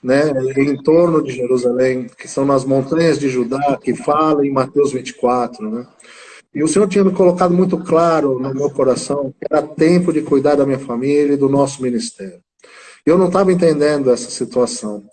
né, em torno de Jerusalém, que são nas montanhas de Judá, que fala em Mateus 24, né? E o Senhor tinha me colocado muito claro no meu coração que era tempo de cuidar da minha família e do nosso ministério. Eu não estava entendendo essa situação.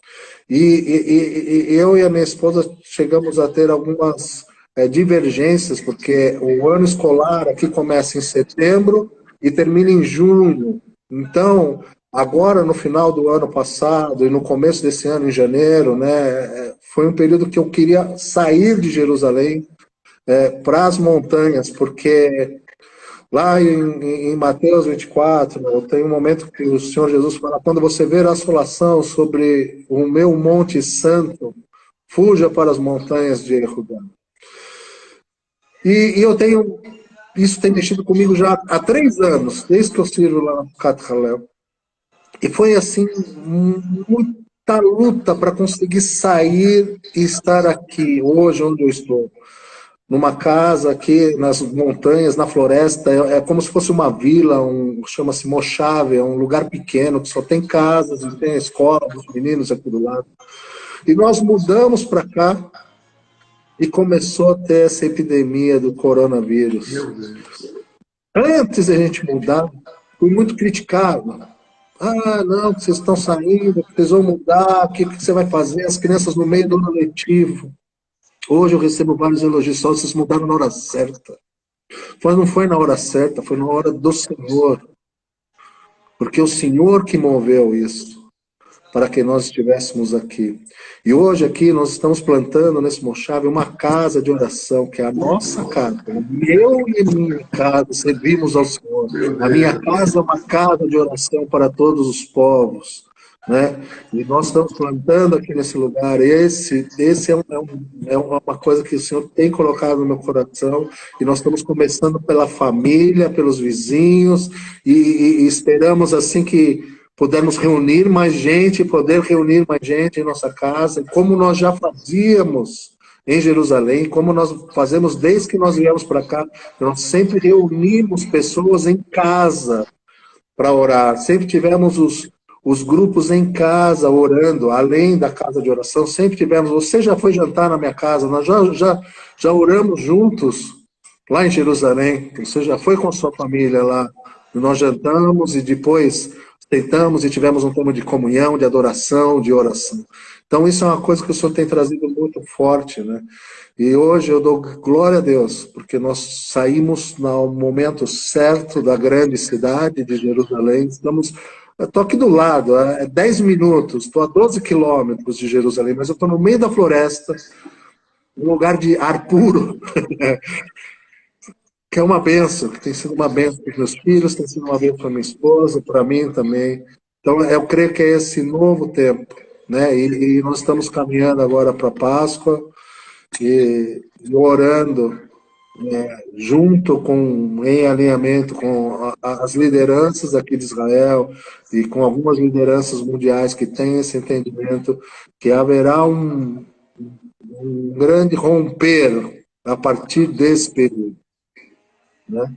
E eu e a minha esposa chegamos a ter algumas divergências, porque o ano escolar aqui começa em setembro e termina em junho. Então, agora, no final do ano passado e no começo desse ano, em janeiro, né, foi um período que eu queria sair de Jerusalém para as montanhas, porque lá em Mateus 24, tem um momento que o Senhor Jesus fala: quando você ver a assolação sobre o meu monte santo, fuja para as montanhas de Judá. E isso tem mexido comigo já há 3 anos, desde que eu sirvo lá no Cat Halel. E foi assim, muita luta para conseguir sair e estar aqui, hoje, onde eu estou. Numa casa aqui nas montanhas, na floresta, é como se fosse uma vila, chama-se Mochave, é um lugar pequeno, que só tem casas, e tem a escola dos meninos aqui do lado. E nós mudamos para cá e começou a ter essa epidemia do coronavírus. Meu Deus. Antes da gente mudar, fui muito criticado. Ah, não, vocês estão saindo, vocês vão mudar, o que você vai fazer? As crianças no meio do ano letivo. Hoje eu recebo vários elogios, só vocês mudaram na hora certa. Mas não foi na hora certa, foi na hora do Senhor. Porque o Senhor que moveu isso, para que nós estivéssemos aqui. E hoje aqui nós estamos plantando nesse Mochave uma casa de oração, que é a nossa casa. Eu e minha casa servimos ao Senhor. A minha casa é uma casa de oração para todos os povos, né? E nós estamos plantando aqui nesse lugar. Esse é uma coisa que o Senhor tem colocado no meu coração, e nós estamos começando pela família, pelos vizinhos, e esperamos assim que pudermos reunir mais gente, poder reunir mais gente em nossa casa, como nós já fazíamos em Jerusalém, como nós fazemos desde que nós viemos para cá. Nós sempre reunimos pessoas em casa para orar, sempre tivemos os grupos em casa orando, além da casa de oração, sempre tivemos. Você já foi jantar na minha casa, nós já oramos juntos lá em Jerusalém. Você já foi com a sua família lá. Nós jantamos e depois sentamos e tivemos um tempo de comunhão, de adoração, de oração. Então, isso é uma coisa que o Senhor tem trazido muito forte, né? E hoje eu dou glória a Deus, porque nós saímos no momento certo da grande cidade de Jerusalém. Estou aqui do lado, é 10 minutos, estou a 12 quilômetros de Jerusalém, mas eu estou no meio da floresta, um lugar de ar puro, que é uma benção, que tem sido uma benção para os meus filhos, tem sido uma benção para minha esposa, para mim também. Então, eu creio que é esse novo tempo, né? E nós estamos caminhando agora para a Páscoa e orando junto com, em alinhamento com as lideranças aqui de Israel e com algumas lideranças mundiais que têm esse entendimento que haverá um grande romper a partir desse período, né?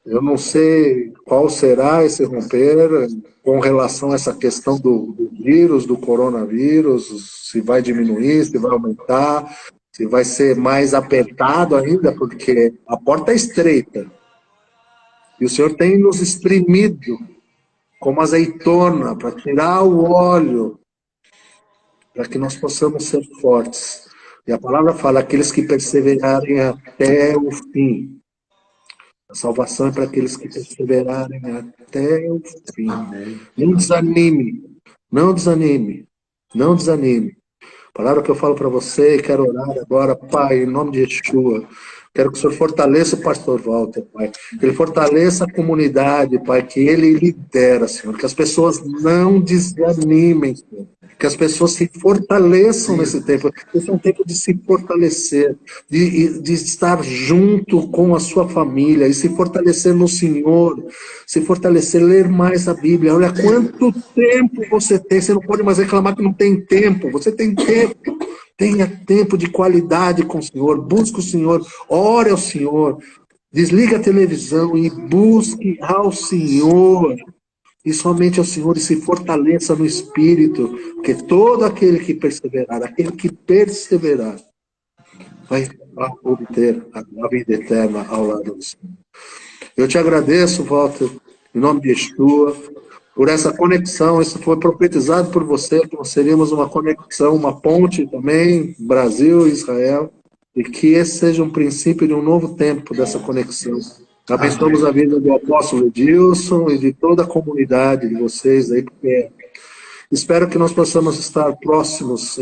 Eu não sei qual será esse romper com relação a essa questão do vírus, do coronavírus, se vai diminuir, se vai aumentar, se vai ser mais apertado ainda, porque a porta é estreita. E o Senhor tem nos espremido como azeitona para tirar o óleo, para que nós possamos ser fortes. E a palavra fala, aqueles que perseverarem até o fim. A salvação é para aqueles que perseverarem até o fim. Amém. Não desanime, não desanime, não desanime. A palavra que eu falo para você, quero orar agora, Pai, em nome de Yeshua. Quero que o Senhor fortaleça o pastor Walter, Pai. Que ele fortaleça a comunidade, Pai, que ele lidera, Senhor. Que as pessoas não desanimem, Senhor. Que as pessoas se fortaleçam nesse tempo. Esse é um tempo de se fortalecer, de estar junto com a sua família e se fortalecer no Senhor, se fortalecer, ler mais a Bíblia. Olha quanto tempo você tem. Você não pode mais reclamar que não tem tempo. Você tem tempo. Tenha tempo de qualidade com o Senhor. Busque o Senhor. Ore ao Senhor. Desliga a televisão e busque ao Senhor. E somente ao Senhor, e se fortaleça no Espírito, porque todo aquele que perseverar, vai obter a vida eterna ao lado do Senhor. Eu te agradeço, Walter, em nome de Yeshua, por essa conexão. Isso foi profetizado por você, que nós seríamos uma conexão, uma ponte também, Brasil e Israel, e que esse seja um princípio de um novo tempo dessa conexão. Abençoamos a vida do apóstolo Edilson e de toda a comunidade de vocês aí, porque espero que nós possamos estar próximos,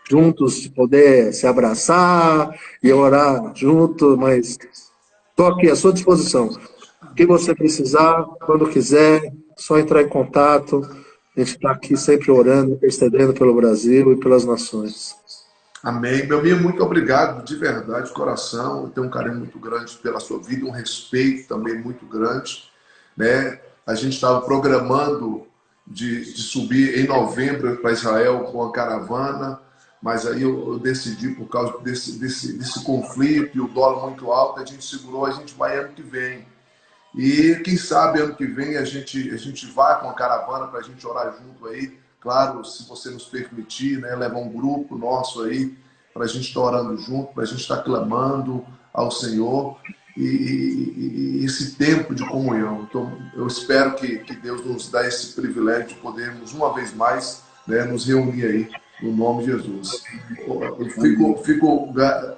juntos, de poder se abraçar e orar junto, mas estou aqui à sua disposição. O que você precisar, quando quiser, só entrar em contato. A gente está aqui sempre orando, intercedendo pelo Brasil e pelas nações. Amém. Meu amigo, muito obrigado, de verdade, de coração. Eu tenho um carinho muito grande pela sua vida, um respeito também muito grande, né? A gente estava programando de subir em novembro para Israel com a caravana, mas aí eu decidi, por causa desse conflito e o dólar muito alto, a gente segurou, a gente vai ano que vem. E quem sabe ano que vem a gente vai com a caravana para a gente orar junto aí. Claro, se você nos permitir, né, levar um grupo nosso aí para a gente estar orando junto, para a gente estar clamando ao Senhor e esse tempo de comunhão. Então, eu espero que Deus nos dê esse privilégio de podermos, uma vez mais, né, nos reunir aí, no nome de Jesus.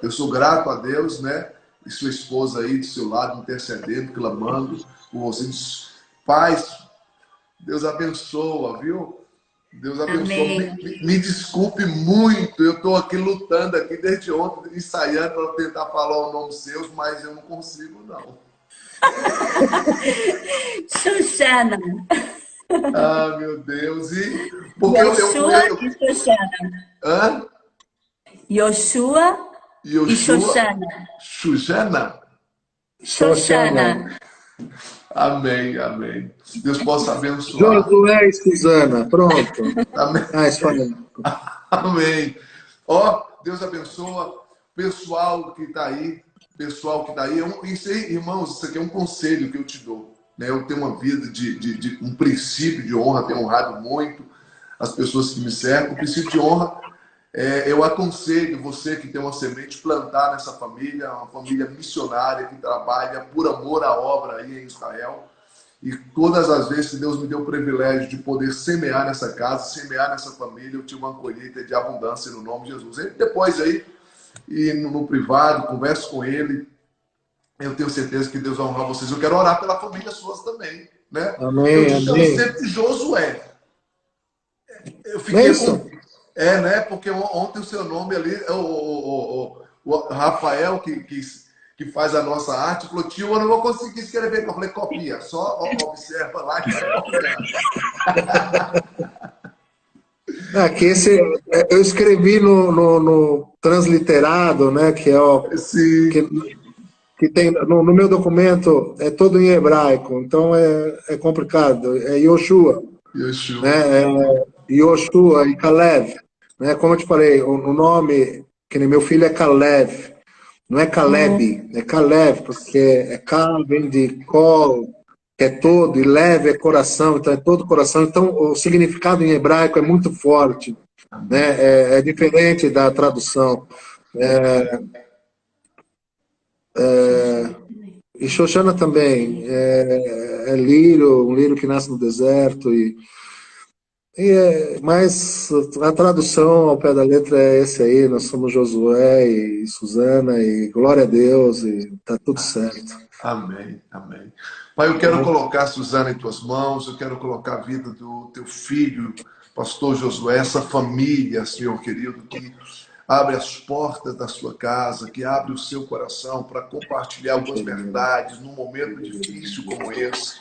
Eu sou grato a Deus, né? E sua esposa aí do seu lado, intercedendo, clamando por vocês. Paz, Deus abençoa, viu? Deus abençoe. Me desculpe muito, eu estou aqui lutando aqui desde ontem, ensaiando para tentar falar o nome seus, mas eu não consigo, não. Shoshana. Ah, meu Deus. E porque Yoshua e Shoshana. Hã? Yoshua e Shoshana. Shoshana? Shoshana. Amém, amém. Deus possa abençoar. Josué e Suzana, pronto. Amém. Ah, amém. Ó, Deus abençoa. Pessoal que está aí, isso aí, irmãos, isso aqui é um conselho que eu te dou. Né? Eu tenho uma vida de um princípio de honra, tenho honrado muito as pessoas que me cercam. O princípio de honra Eu aconselho você que tem uma semente plantar nessa família, uma família missionária que trabalha por amor à obra aí em Israel. E todas as vezes que Deus me deu o privilégio de poder semear nessa casa, semear nessa família, eu tive uma colheita de abundância no nome de Jesus. E depois aí, e no privado, converso com ele, eu tenho certeza que Deus vai honrar vocês. Eu quero orar pela família suas também, né? Amém, Eu te chamo amém. sempre de Josué. Eu fiquei com... né? Porque ontem o seu nome ali, o Rafael, que faz a nossa arte, falou, tio, eu não vou conseguir escrever. Eu falei, copia, só observa lá que vai copiando. Aqui eu escrevi no transliterado, né? Que é o que tem no meu documento é todo em hebraico, então é complicado. É Yoshua, né? Yoshua e Kalev, né? Como eu te falei, o nome que nem meu filho é Kalev, não é Caleb, é Kalev, porque Kal vem de Kol, que é todo, e Lev é coração, então é todo coração. Então o significado em hebraico é muito forte, né? É diferente da tradução. E Xoxana também é lírio, um lírio que nasce no deserto. Mas a tradução ao pé da letra é esse aí. Nós somos Josué e Suzana, e glória a Deus, e tá tudo certo. Amém, amém. Pai, eu quero colocar a Suzana em tuas mãos, eu quero colocar a vida do teu filho, pastor Josué, essa família, Senhor querido, que abre as portas da sua casa, que abre o seu coração para compartilhar algumas verdades num momento difícil como esse.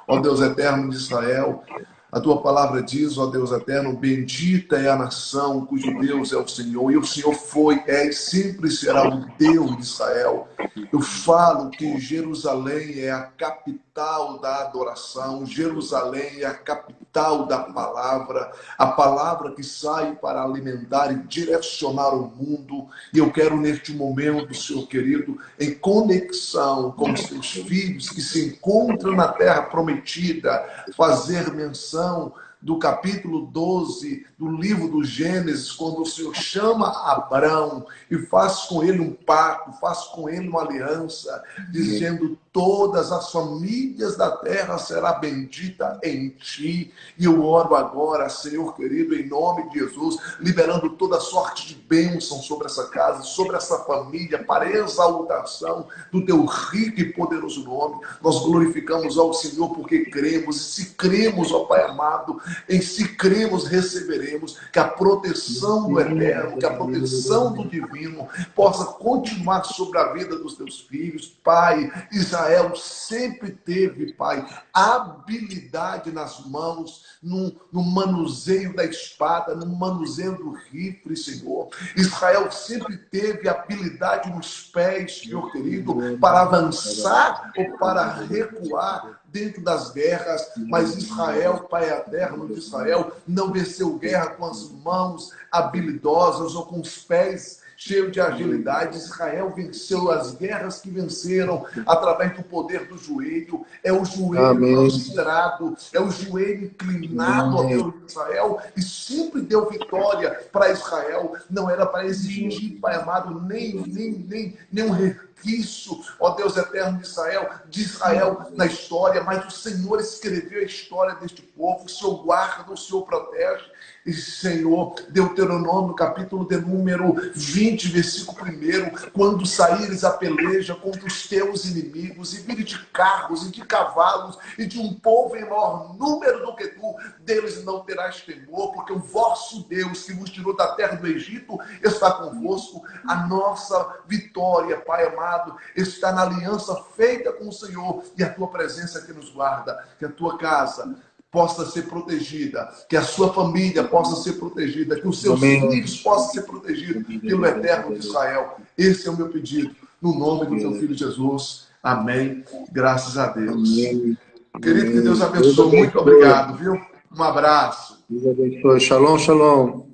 Ó Deus eterno de Israel, a tua palavra diz, ó Deus eterno, bendita é a nação cujo Deus é o Senhor, e o Senhor foi, é e sempre será o Deus de Israel. Eu falo que Jerusalém é a capital da adoração, Jerusalém é a capital da palavra, a palavra que sai para alimentar e direcionar o mundo. E eu quero neste momento, Senhor querido, em conexão com os teus filhos que se encontram na terra prometida, fazer menção do capítulo 12 do livro do Gênesis, quando o Senhor chama Abrão e faz com ele um pacto, faz com ele uma aliança, dizendo: todas as famílias da terra será bendita em ti. E eu oro agora, Senhor querido, em nome de Jesus, liberando toda sorte de bênção sobre essa casa, sobre essa família, para exaltação do teu rico e poderoso nome. Nós glorificamos ao Senhor porque cremos, e se cremos, ó Pai amado, em si cremos, receberemos que a proteção do Eterno, que a proteção do Divino possa continuar sobre a vida dos teus filhos. Pai, Israel sempre teve, Pai, habilidade nas mãos, no manuseio da espada, no manuseio do rifle, Senhor. Israel sempre teve habilidade nos pés, Senhor querido, para avançar ou para recuar dentro das guerras, mas Israel, Pai eterno de Israel, não venceu guerra com as mãos habilidosas ou com os pés cheios de agilidade. Israel venceu as guerras que venceram através do poder do joelho. É o joelho prostrado, é o joelho inclinado ao Deus de Israel, e sempre deu vitória para Israel. Não era para exigir, Pai amado, nem um resquício, ó Deus eterno de Israel na história, mas o Senhor escreveu a história deste povo. O Senhor guarda, o Senhor protege. E Senhor, Deuteronômio, capítulo de número 20, versículo 1, quando saíres a peleja contra os teus inimigos, e vires de carros e de cavalos, e de um povo em maior número do que tu, deles não terás temor, porque o vosso Deus, que vos tirou da terra do Egito, está convosco. A nossa vitória, Pai amado, está na aliança feita com o Senhor, e a tua presença que nos guarda. Que a tua casa possa ser protegida, que a sua família possa ser protegida, que os seus filhos possam ser protegidos pelo Eterno de Israel. Esse é o meu pedido, no nome do teu Filho Jesus. Amém. Graças a Deus. Querido, que Deus abençoe. Muito obrigado, viu? Um abraço. Deus abençoe. Shalom, shalom.